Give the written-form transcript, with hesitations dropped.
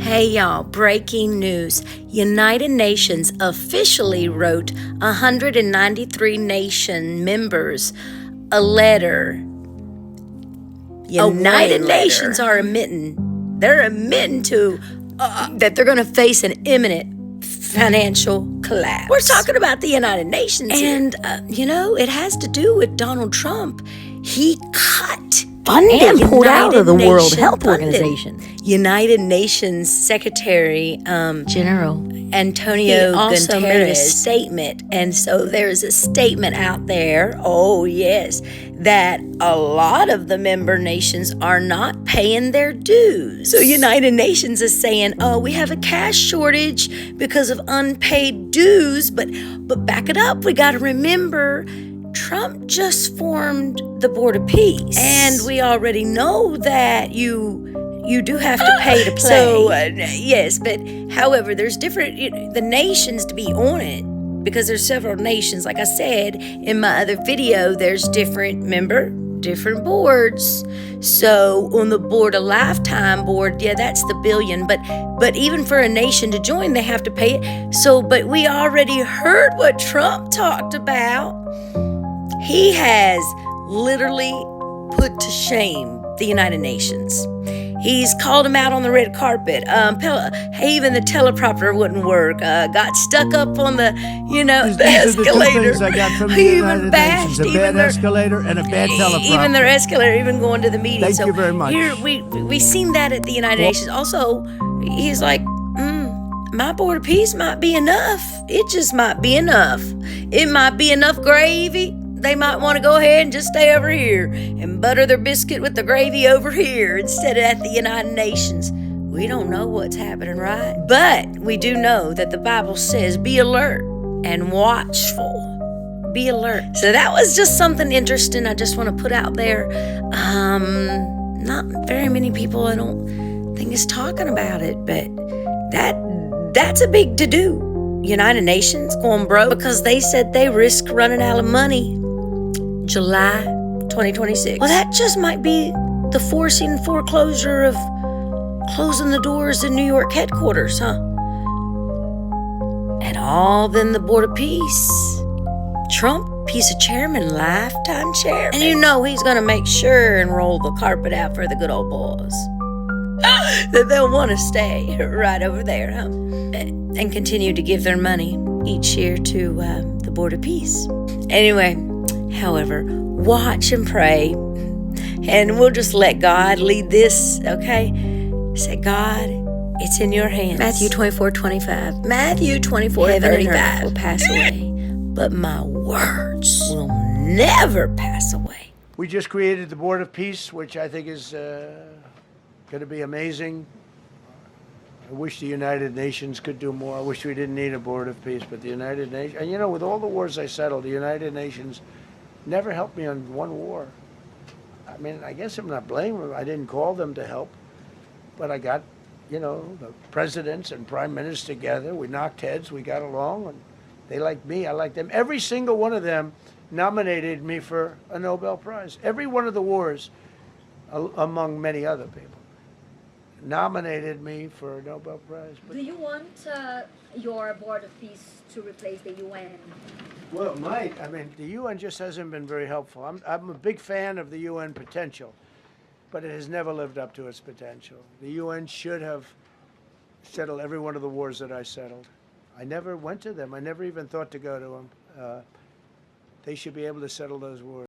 Hey y'all, breaking news. United Nations officially wrote 193 nation members a letter. United Nations are admitting, they're admitting to that they're going to face an imminent financial collapse. We're talking about the United Nations. And, it has to do with Donald Trump. He cut funding and pulled out of the World Health Organization. United Nations Secretary General Antonio also made a statement, and so there's a statement out there, that a lot of the member nations are not paying their dues. So United Nations is saying, we have a cash shortage because of unpaid dues, but back it up, we got to remember Trump just formed the Board of Peace, and we already know that you do have to pay to play. So, yes, but however, there's the nations to be on it, because there's several nations. Like I said in my other video, there's different different boards. So on the board, a lifetime board, that's the billion. But even for a nation to join, they have to pay it. So, but we already heard what Trump talked about. He has literally put to shame the United Nations. He's called him out on the red carpet. Even the teleprompter wouldn't work. Got stuck up on the escalator. The two things I got from the United Nations: a bad escalator and a bad teleprompter. Even their escalator, even going to the meeting. Thank you very much. Here we seen that at the United Nations. Also, he's like, my Board of Peace might be enough. It just might be enough. It might be enough gravy. They might want to go ahead and just stay over here and butter their biscuit with the gravy over here instead of at the United Nations. We don't know what's happening, right? But we do know that the Bible says, be alert and watchful. Be alert. So that was just something interesting I just want to put out there. Not very many people, I don't think, is talking about it, but that's a big to-do. United Nations going broke because they said they risk running out of money July 2026. Well, that just might be the forcing foreclosure of closing the doors in New York headquarters, huh? And all then the Board of Peace. Trump, he's a chairman, lifetime chairman. And he's going to make sure and roll the carpet out for the good old boys. That they'll want to stay right over there, huh? And continue to give their money each year to the Board of Peace. Anyway, however, watch and pray, and we'll just let God lead this, okay? Say, God, it's in your hands. Matthew 24:25. Matthew 24:35. Heaven and earth will pass away, but my words will never pass away. We just created the Board of Peace, which I think is going to be amazing. I wish the United Nations could do more. I wish we didn't need a Board of Peace, but the United Nations, and with all the wars I settled, the United Nations never helped me on one war. I mean, I guess I'm not blaming them. I didn't call them to help, but I got, the presidents and prime ministers together. We knocked heads. We got along, and they liked me. I liked them. Every single one of them nominated me for a Nobel Prize. Every one of the wars, among many other people, nominated me for a Nobel Prize. Do you want your Board of Peace to replace the UN? Well, it might. I mean, the UN just hasn't been very helpful. I'm a big fan of the UN potential, but it has never lived up to its potential. The UN should have settled every one of the wars that I settled. I never went to them. I never even thought to go to them. They should be able to settle those wars.